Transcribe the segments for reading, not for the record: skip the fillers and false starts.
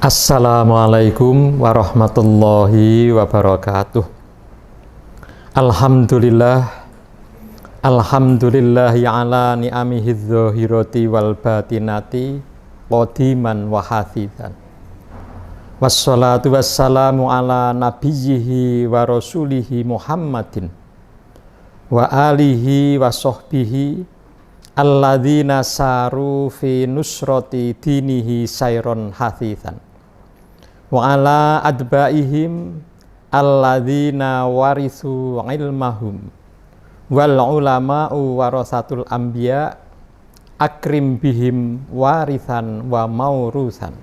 Assalamualaikum warahmatullahi wabarakatuh. Alhamdulillahi ala ni'amihi dzahirati wal batinati qadiman wa hafizan. Wassalatu wassalamu ala nabiyyihi wa rasulihi Muhammadin wa alihi wa sahbihi alladzina saru fi nusrati dinihi sayron hafizan. Wa ala adbaihim alladzina warithu ilmahum wal ulama'u warasatul anbiya akrim bihim warithan wa maurusan.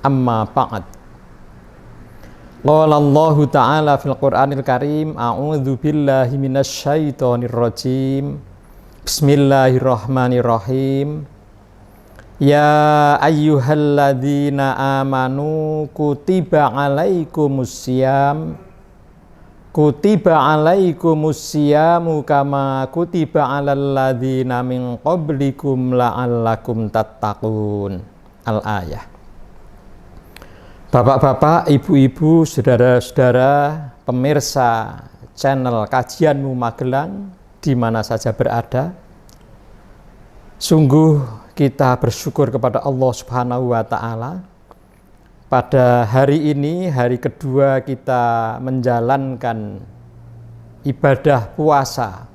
Amma ba'd. Qala Allah Ta'ala fil Qur'anil Karim, a'udzu billahi minasy syaithanir rajim. Bismillahirrahmanirrahim. Ya ayyuhalladzina amanu kutiba alaikumusiyam kama kutiba alal ladzina min qablikum la'allakum tattaqun. Al-ayah. Bapak-bapak, ibu-ibu, saudara-saudara, pemirsa channel Kajianmu Magelang di mana saja berada, sungguh kita bersyukur kepada Allah Subhanahu wa Ta'ala. Pada hari ini, hari kedua kita menjalankan ibadah puasa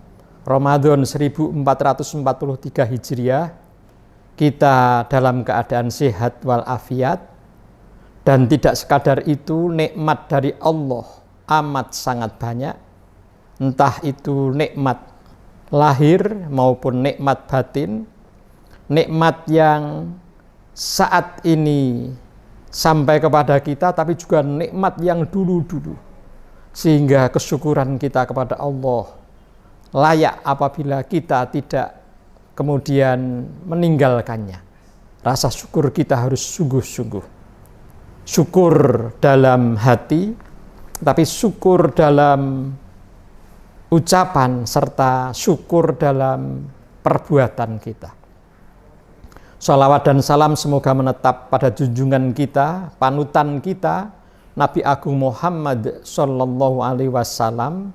Ramadan 1443 Hijriah. Kita dalam keadaan sehat walafiat. Dan tidak sekadar itu, nikmat dari Allah amat sangat banyak. Entah itu nikmat lahir maupun nikmat batin. Nikmat yang saat ini sampai kepada kita, tapi juga nikmat yang dulu-dulu. Sehingga kesyukuran kita kepada Allah layak apabila kita tidak kemudian meninggalkannya. Rasa syukur kita harus sungguh-sungguh. Syukur dalam hati, tapi syukur dalam ucapan, serta syukur dalam perbuatan kita. Shalawat dan salam semoga menetap pada junjungan kita, panutan kita, Nabi Agung Muhammad Sallallahu Alaihi Wasallam,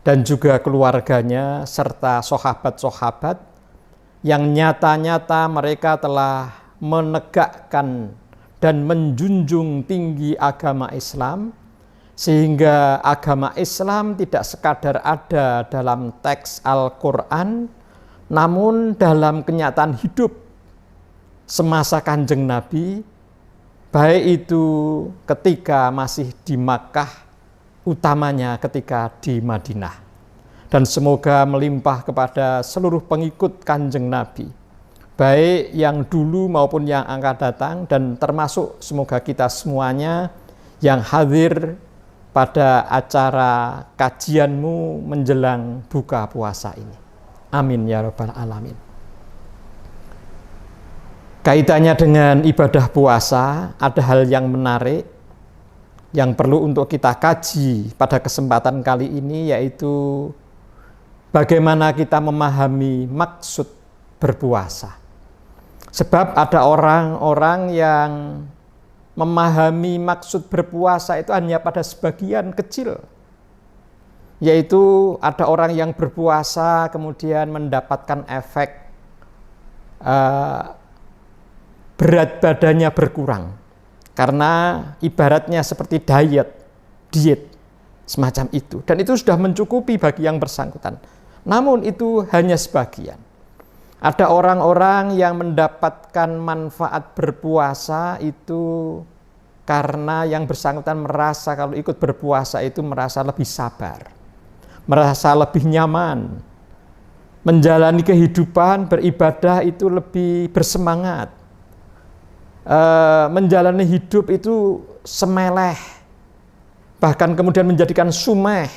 dan juga keluarganya serta sahabat-sahabat yang nyata-nyata mereka telah menegakkan dan menjunjung tinggi agama Islam, sehingga agama Islam tidak sekadar ada dalam teks Al-Quran, namun dalam kenyataan hidup semasa Kanjeng Nabi, baik itu ketika masih di Makkah, utamanya ketika di Madinah. Dan semoga melimpah kepada seluruh pengikut Kanjeng Nabi, baik yang dulu maupun yang akan datang, dan termasuk semoga kita semuanya yang hadir pada acara kajianmu menjelang buka puasa ini. Amin ya rabbal alamin. Kaitannya dengan ibadah puasa, ada hal yang menarik yang perlu untuk kita kaji pada kesempatan kali ini, yaitu bagaimana kita memahami maksud berpuasa. Sebab ada orang-orang yang memahami maksud berpuasa itu hanya pada sebagian kecil. Yaitu ada orang yang berpuasa kemudian mendapatkan efek berat badannya berkurang. Karena ibaratnya seperti diet, semacam itu. Dan itu sudah mencukupi bagi yang bersangkutan. Namun itu hanya sebagian. Ada orang-orang yang mendapatkan manfaat berpuasa itu karena yang bersangkutan merasa kalau ikut berpuasa itu merasa lebih sabar, merasa lebih nyaman, menjalani kehidupan beribadah itu lebih bersemangat, menjalani hidup itu semeleh, bahkan kemudian menjadikan sumeh,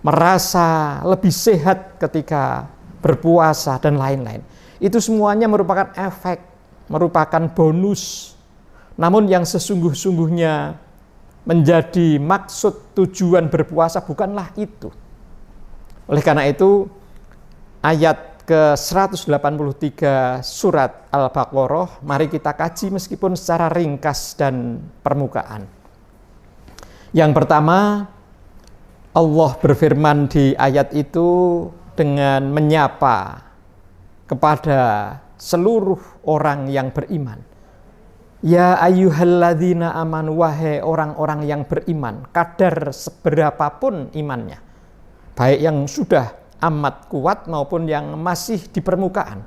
merasa lebih sehat ketika berpuasa dan lain-lain. Itu semuanya merupakan efek, merupakan bonus. Namun yang sesungguh-sungguhnya menjadi maksud tujuan berpuasa bukanlah itu. Oleh karena itu, ayat ke-183 surat Al-Baqarah. Mari kita kaji meskipun secara ringkas dan permukaan. Yang pertama, Allah berfirman di ayat itu dengan menyapa kepada seluruh orang yang beriman. Ya ayyuhalladzina amanu, wahai orang-orang yang beriman, kadar seberapapun imannya, baik yang sudah amat kuat maupun yang masih di permukaan.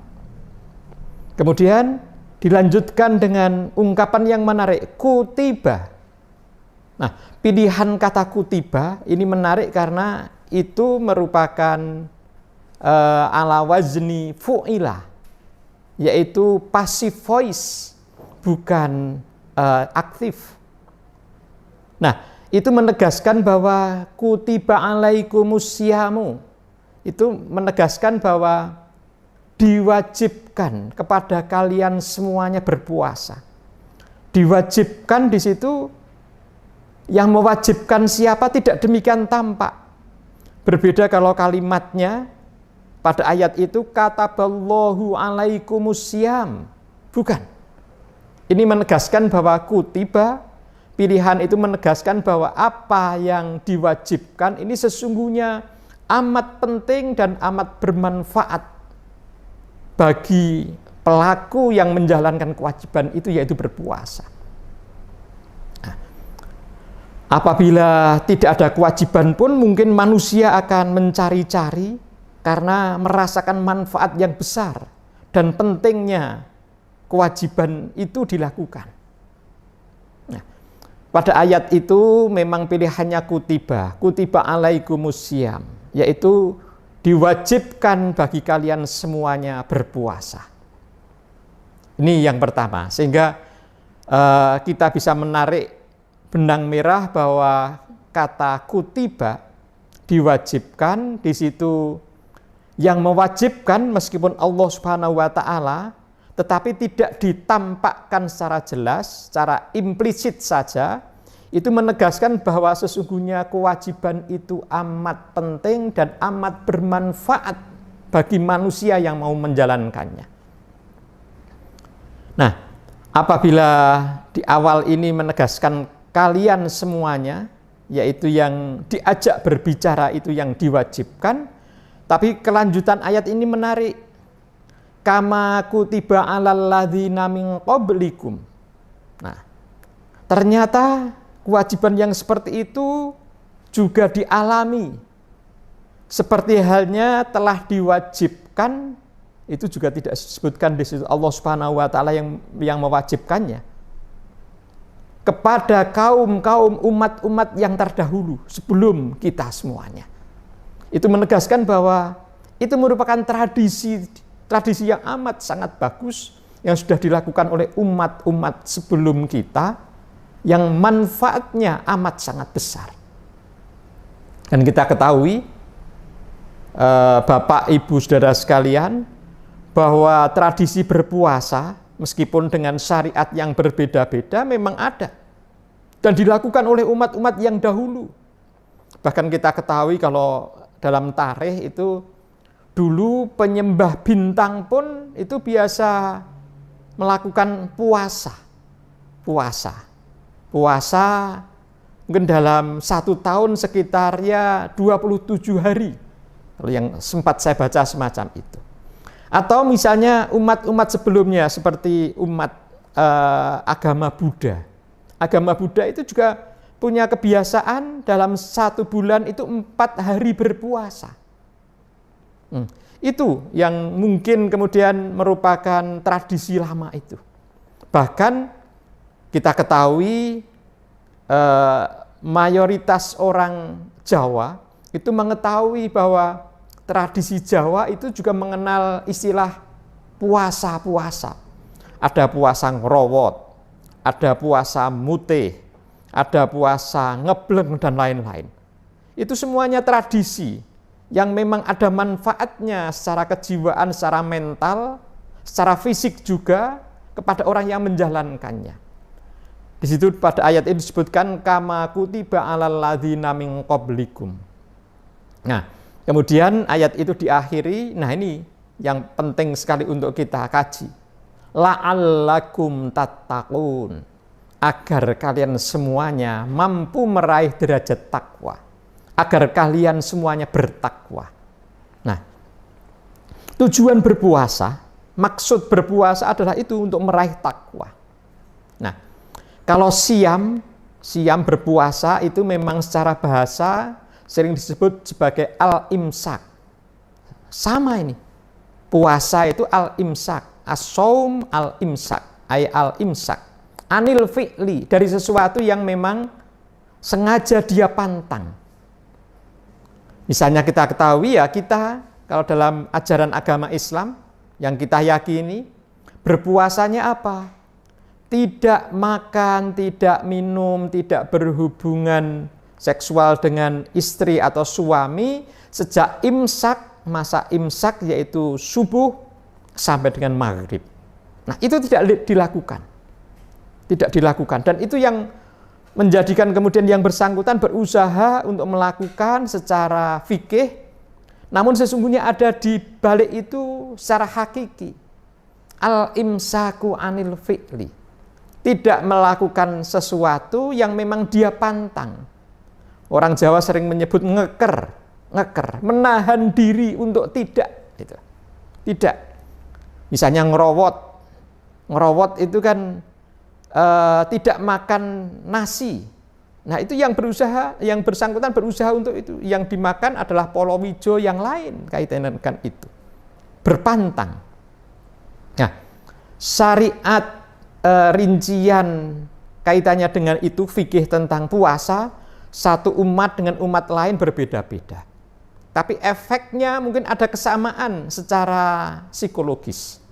Kemudian dilanjutkan dengan ungkapan yang menarik, kutiba. Nah, pilihan kata kutiba ini menarik karena itu merupakan ala wazni fu'ila, yaitu passive voice, bukan aktif. Nah, itu menegaskan bahwa kutiba alaikumusyamu, itu menegaskan bahwa diwajibkan kepada kalian semuanya berpuasa. Diwajibkan di situ, yang mewajibkan siapa tidak demikian tampak. Berbeda kalau kalimatnya pada ayat itu kataballahu alaikumusyam. Bukan. Ini menegaskan bahwa kutiba, pilihan itu menegaskan bahwa apa yang diwajibkan ini sesungguhnya amat penting dan amat bermanfaat bagi pelaku yang menjalankan kewajiban itu, yaitu berpuasa. Apabila tidak ada kewajiban pun mungkin manusia akan mencari-cari karena merasakan manfaat yang besar dan pentingnya kewajiban itu dilakukan. Nah, pada ayat itu memang pilihannya kutiba alaikumusiyam, yaitu diwajibkan bagi kalian semuanya berpuasa. Ini yang pertama, sehingga kita bisa menarik benang merah bahwa kata kutiba diwajibkan di situ, yang mewajibkan meskipun Allah Subhanahu wa taala, tetapi tidak ditampakkan secara jelas, secara implisit saja. Itu menegaskan bahwa sesungguhnya kewajiban itu amat penting dan amat bermanfaat bagi manusia yang mau menjalankannya. Nah, apabila di awal ini menegaskan kalian semuanya, yaitu yang diajak berbicara itu yang diwajibkan, tapi kelanjutan ayat ini menarik. Kama kutiba alal ladzina min qablikum. Nah, ternyata kewajiban yang seperti itu juga dialami. Seperti halnya telah diwajibkan, itu juga tidak disebutkan di situ Allah Subhanahu wa taala yang mewajibkannya kepada kaum-kaum umat-umat yang terdahulu sebelum kita semuanya. Itu menegaskan bahwa itu merupakan tradisi yang amat sangat bagus yang sudah dilakukan oleh umat-umat sebelum kita, yang manfaatnya amat sangat besar. Dan kita ketahui, Bapak, Ibu, Saudara sekalian, bahwa tradisi berpuasa meskipun dengan syariat yang berbeda-beda memang ada dan dilakukan oleh umat-umat yang dahulu. Bahkan kita ketahui kalau dalam tarikh itu dulu penyembah bintang pun itu biasa melakukan puasa mungkin dalam 1 tahun sekitar ya 27 hari, kalau yang sempat saya baca semacam itu. Atau misalnya umat-umat sebelumnya seperti umat agama Buddha. Agama Buddha itu juga punya kebiasaan dalam 1 bulan itu 4 hari berpuasa. Itu yang mungkin kemudian merupakan tradisi lama itu. Bahkan kita ketahui mayoritas orang Jawa itu mengetahui bahwa tradisi Jawa itu juga mengenal istilah puasa-puasa. Ada puasa ngrowot, ada puasa mutih, ada puasa ngebleng, dan lain-lain. Itu semuanya tradisi yang memang ada manfaatnya secara kejiwaan, secara mental, secara fisik juga kepada orang yang menjalankannya. Di situ pada ayat ini disebutkan kama kutiba alal ladzina min qablikum. Nah, kemudian ayat itu diakhiri, nah ini yang penting sekali untuk kita kaji. La'allakum tattaqun, agar kalian semuanya mampu meraih derajat takwa, agar kalian semuanya bertakwa. Nah, tujuan berpuasa, maksud berpuasa adalah itu untuk meraih takwa. Nah, kalau siam berpuasa itu memang secara bahasa sering disebut sebagai al-imsak. Sama ini. Puasa itu al-imsak. As-shaum al-imsak. Ay al-imsak. Anil fi'li. Dari sesuatu yang memang sengaja dia pantang. Misalnya kita ketahui ya, kita kalau dalam ajaran agama Islam yang kita yakini, berpuasanya apa? Tidak makan, tidak minum, tidak berhubungan seksual dengan istri atau suami sejak imsak, masa imsak yaitu subuh sampai dengan maghrib. Nah, itu tidak dilakukan. Tidak dilakukan. Dan itu yang menjadikan kemudian yang bersangkutan berusaha untuk melakukan secara fikih, namun sesungguhnya ada di balik itu secara hakiki. Al-imsaku anil fi'li. Tidak melakukan sesuatu yang memang dia pantang. Orang Jawa sering menyebut ngeker, menahan diri untuk tidak. Gitu. Tidak. Misalnya ngerowot itu kan tidak makan nasi. Nah, itu yang bersangkutan berusaha untuk itu. Yang dimakan adalah polowijo yang lain kaitannya dengan itu. Berpantang. Nah, syariat rincian kaitannya dengan itu, fikih tentang puasa, satu umat dengan umat lain berbeda-beda. Tapi efeknya mungkin ada kesamaan secara psikologis.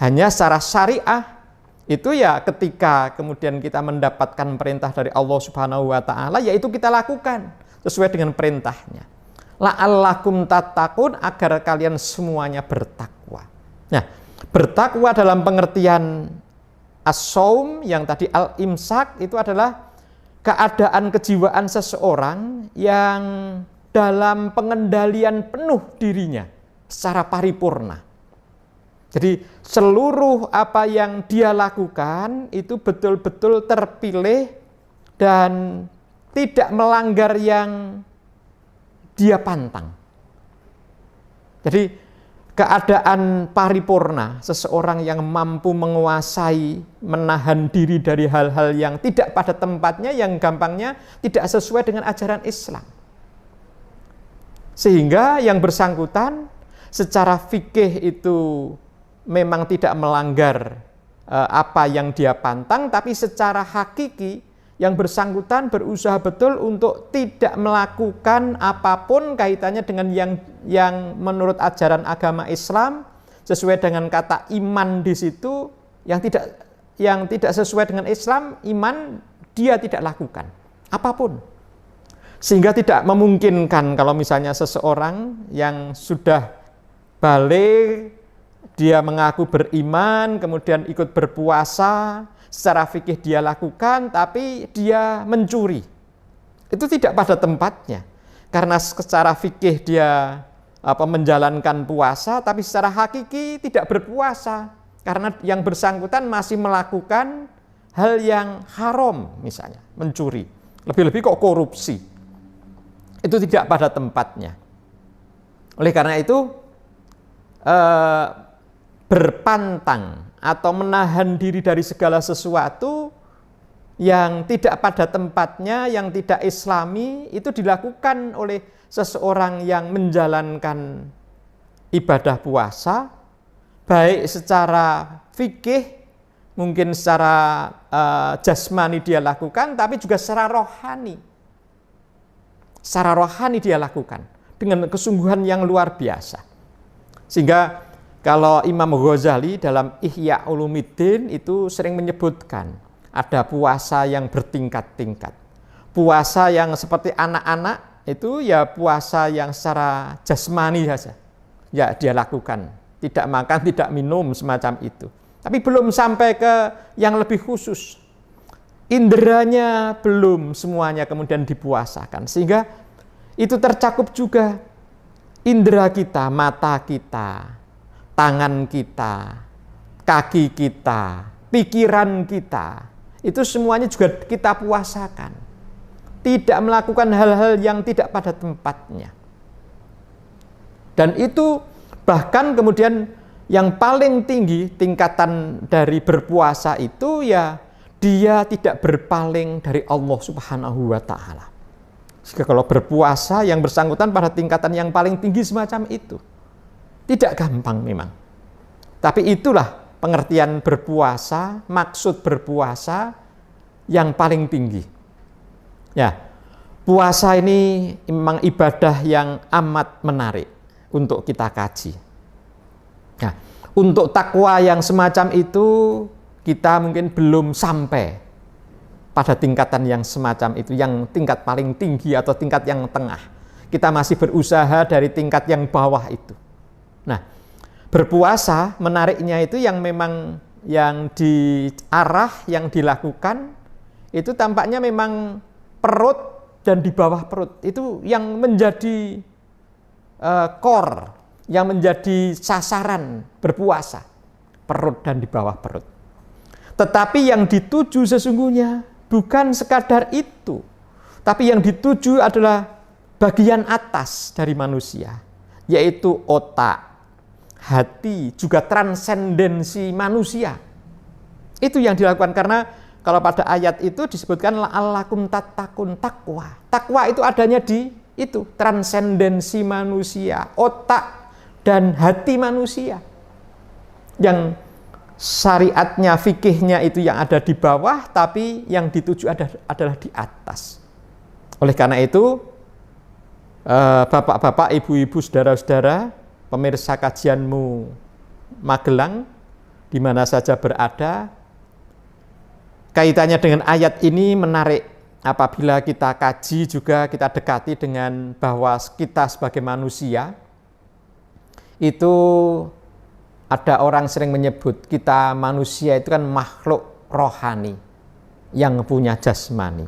Hanya secara syariah itu ya ketika kemudian kita mendapatkan perintah dari Allah Subhanahu wa taala, yaitu kita lakukan sesuai dengan perintahnya. La'allakum tattaqun, agar kalian semuanya bertakwa. Nah, bertakwa dalam pengertian as-shaum yang tadi al-imsak itu adalah keadaan kejiwaan seseorang yang dalam pengendalian penuh dirinya secara paripurna. Jadi seluruh apa yang dia lakukan itu betul-betul terpilih dan tidak melanggar yang dia pantang. Jadi keadaan paripurna, seseorang yang mampu menguasai, menahan diri dari hal-hal yang tidak pada tempatnya, yang gampangnya tidak sesuai dengan ajaran Islam. Sehingga yang bersangkutan secara fikih itu memang tidak melanggar apa yang dia pantang, tapi secara hakiki yang bersangkutan berusaha betul untuk tidak melakukan apapun kaitannya dengan yang menurut ajaran agama Islam sesuai dengan kata iman di situ, yang tidak sesuai dengan Islam, iman dia tidak lakukan apapun. Sehingga tidak memungkinkan kalau misalnya seseorang yang sudah balik, dia mengaku beriman, kemudian ikut berpuasa, secara fikih dia lakukan, tapi dia mencuri. Itu tidak pada tempatnya. Karena secara fikih dia menjalankan puasa, tapi secara hakiki tidak berpuasa. Karena yang bersangkutan masih melakukan hal yang haram, misalnya mencuri. Lebih-lebih kok korupsi. Itu tidak pada tempatnya. Oleh karena itu, berpantang atau menahan diri dari segala sesuatu yang tidak pada tempatnya, yang tidak islami, itu dilakukan oleh seseorang yang menjalankan ibadah puasa, baik secara fikih, mungkin secara jasmani dia lakukan, tapi juga secara rohani. Secara rohani dia lakukan dengan kesungguhan yang luar biasa. Sehingga kalau Imam Ghazali dalam Ihya Ulumuddin itu sering menyebutkan ada puasa yang bertingkat-tingkat. Puasa yang seperti anak-anak itu ya puasa yang secara jasmani saja. Ya dia lakukan, tidak makan, tidak minum, semacam itu. Tapi belum sampai ke yang lebih khusus. Inderanya belum semuanya kemudian dipuasakan. Sehingga itu tercakup juga indera kita, mata kita, tangan kita, kaki kita, pikiran kita, itu semuanya juga kita puasakan. Tidak melakukan hal-hal yang tidak pada tempatnya. Dan itu bahkan kemudian yang paling tinggi tingkatan dari berpuasa itu ya dia tidak berpaling dari Allah Subhanahu wa Ta'ala. Jika kalau berpuasa yang bersangkutan pada tingkatan yang paling tinggi semacam itu, tidak gampang memang. Tapi itulah pengertian berpuasa, maksud berpuasa yang paling tinggi. Ya, puasa ini memang ibadah yang amat menarik untuk kita kaji. Nah, untuk takwa yang semacam itu kita mungkin belum sampai pada tingkatan yang semacam itu, yang tingkat paling tinggi atau tingkat yang tengah. Kita masih berusaha dari tingkat yang bawah itu. Nah, berpuasa menariknya itu yang memang yang diarah, yang dilakukan itu tampaknya memang perut dan di bawah perut itu yang menjadi core, yang menjadi sasaran berpuasa, perut dan di bawah perut. Tetapi yang dituju sesungguhnya bukan sekadar itu, tapi yang dituju adalah bagian atas dari manusia, yaitu otak, hati, juga transendensi manusia. Itu yang dilakukan, karena kalau pada ayat itu disebutkan la'allakum tattaqun, takwa. Takwa itu adanya di itu, transendensi manusia, otak dan hati manusia. Yang syariatnya, fikihnya itu yang ada di bawah, tapi yang dituju adalah di atas. Oleh karena itu, bapak-bapak, ibu-ibu, saudara-saudara, pemirsa kajianmu Magelang, di mana saja berada, kaitannya dengan ayat ini menarik. Apabila kita kaji juga kita dekati dengan bahwa kita sebagai manusia, itu ada orang sering menyebut kita manusia itu kan makhluk rohani yang punya jasmani.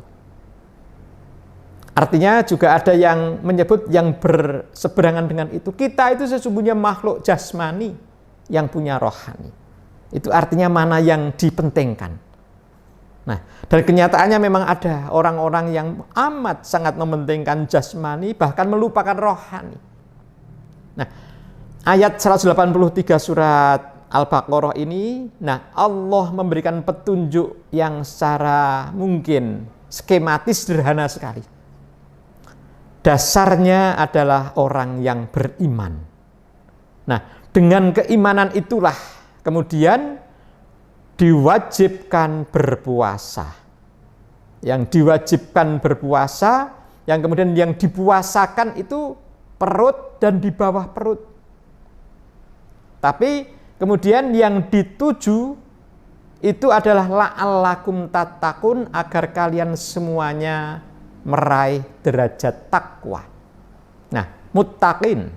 Artinya juga ada yang menyebut yang berseberangan dengan itu. Kita itu sesungguhnya makhluk jasmani yang punya rohani. Itu artinya mana yang dipentingkan. Nah, dan kenyataannya memang ada orang-orang yang amat sangat mementingkan jasmani, bahkan melupakan rohani. Nah, ayat 183 surat Al-Baqarah ini, nah Allah memberikan petunjuk yang secara mungkin skematis sederhana sekali. Dasarnya adalah orang yang beriman. Nah, dengan keimanan itulah kemudian diwajibkan berpuasa. Yang diwajibkan berpuasa, yang kemudian yang dipuasakan itu perut dan di bawah perut. Tapi kemudian yang dituju itu adalah la'allakum tattaqun, agar kalian semuanya meraih derajat takwa. Nah, muttaqin,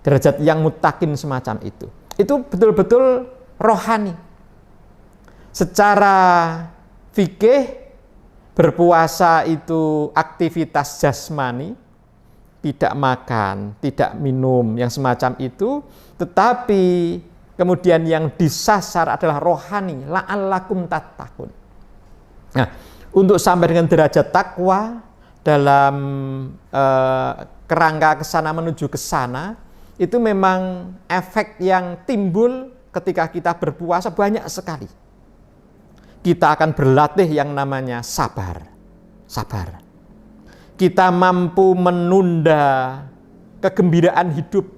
derajat yang muttaqin semacam itu betul-betul rohani. Secara fikih, berpuasa itu aktivitas jasmani, tidak makan, tidak minum, yang semacam itu, tetapi kemudian yang disasar adalah rohani, la'allakum tattaqun. Nah, untuk sampai dengan derajat takwa dalam kerangka kesana menuju ke sana, itu memang efek yang timbul ketika kita berpuasa banyak sekali. Kita akan berlatih yang namanya sabar. Sabar. Kita mampu menunda kegembiraan hidup.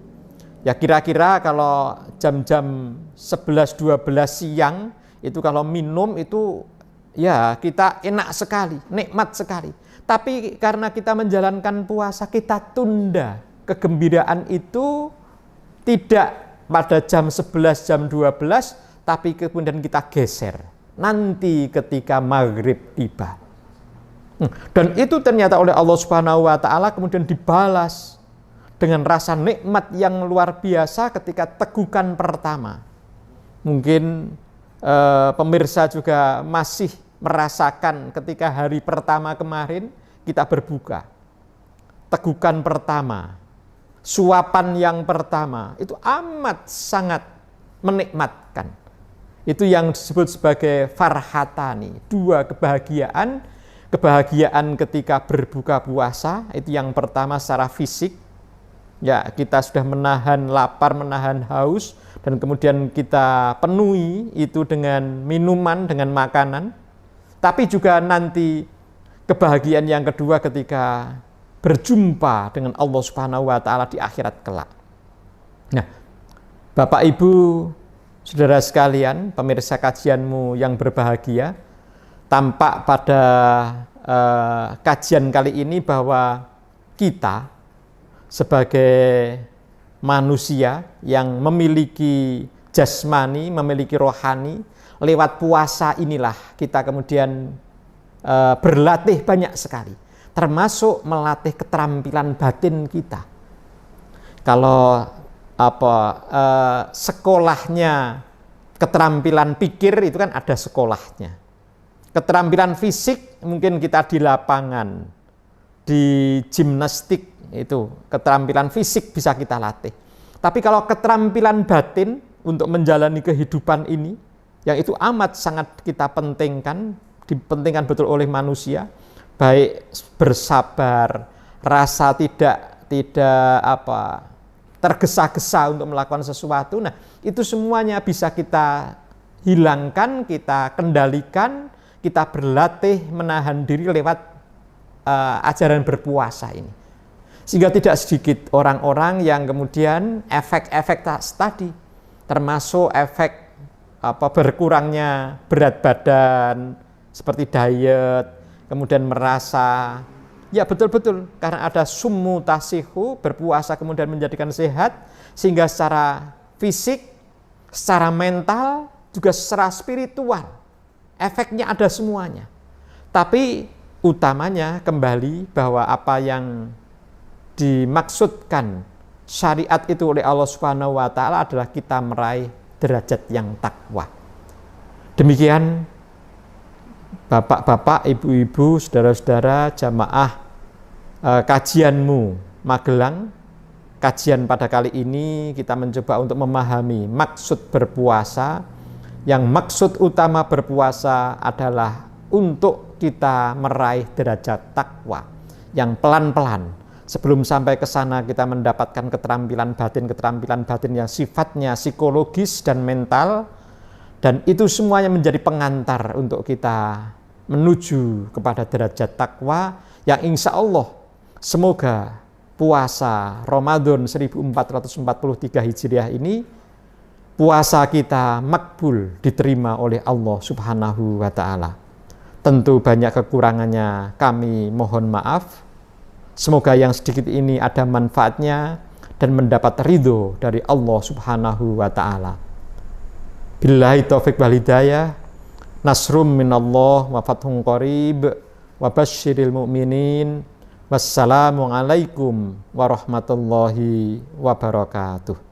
Ya kira-kira kalau jam-jam 11-12 siang, itu kalau minum itu ya kita enak sekali, nikmat sekali. Tapi karena kita menjalankan puasa, kita tunda kegembiraan itu tidak pada jam 11, jam 12, tapi kemudian kita geser. Nanti ketika maghrib tiba. Dan itu ternyata oleh Allah Subhanahu wa Ta'ala kemudian dibalas dengan rasa nikmat yang luar biasa ketika tegukan pertama. Mungkin pemirsa juga masih merasakan ketika hari pertama kemarin kita berbuka. Tegukan pertama, suapan yang pertama itu amat sangat menikmatkan. Itu yang disebut sebagai farhatani, dua kebahagiaan. Kebahagiaan ketika berbuka puasa, itu yang pertama secara fisik. Ya, kita sudah menahan lapar, menahan haus, dan kemudian kita penuhi itu dengan minuman, dengan makanan. Tapi juga nanti kebahagiaan yang kedua ketika berjumpa dengan Allah Subhanahu wa Ta'ala di akhirat kelak. Nah, Bapak Ibu, saudara sekalian, pemirsa kajianmu yang berbahagia, tampak pada kajian kali ini bahwa kita sebagai manusia yang memiliki jasmani, memiliki rohani, lewat puasa inilah kita kemudian berlatih banyak sekali, termasuk melatih keterampilan batin kita. Kalau sekolahnya keterampilan pikir itu kan ada sekolahnya. Keterampilan fisik mungkin kita di lapangan, di gimnastik, itu keterampilan fisik bisa kita latih. Tapi kalau keterampilan batin untuk menjalani kehidupan ini, yang itu amat sangat kita pentingkan, dipentingkan betul oleh manusia, baik bersabar, rasa tidak tergesa-gesa untuk melakukan sesuatu. Nah, itu semuanya bisa kita hilangkan, kita kendalikan, kita berlatih menahan diri lewat ajaran berpuasa ini. Sehingga tidak sedikit orang-orang yang kemudian efek-efek tadi, termasuk efek berkurangnya berat badan, seperti diet, kemudian merasa, ya betul-betul, karena ada summu tasihu, berpuasa kemudian menjadikan sehat, sehingga secara fisik, secara mental, juga secara spiritual, efeknya ada semuanya. Tapi utamanya kembali bahwa apa yang dimaksudkan syariat itu oleh Allah Subhanahu wa Ta'ala adalah kita meraih derajat yang takwa. Demikian Bapak-bapak, ibu-ibu, saudara-saudara, jamaah kajianmu Magelang. Kajian pada kali ini kita mencoba untuk memahami maksud berpuasa. Yang maksud utama berpuasa adalah untuk kita meraih derajat takwa yang pelan-pelan. Sebelum sampai ke sana kita mendapatkan keterampilan batin yang sifatnya psikologis dan mental, dan itu semuanya menjadi pengantar untuk kita menuju kepada derajat takwa yang insya Allah semoga puasa Ramadan 1443 Hijriah ini, puasa kita makbul, diterima oleh Allah Subhanahu wa Ta'ala. Tentu banyak kekurangannya, kami mohon maaf. Semoga yang sedikit ini ada manfaatnya dan mendapat ridho dari Allah Subhanahu wa Ta'ala. Billahi taufiq wal hidayah. Nasrum minallah wa fathun qarib wa basyiril mu'minin. Wassalamualaikum warahmatullahi wabarakatuh.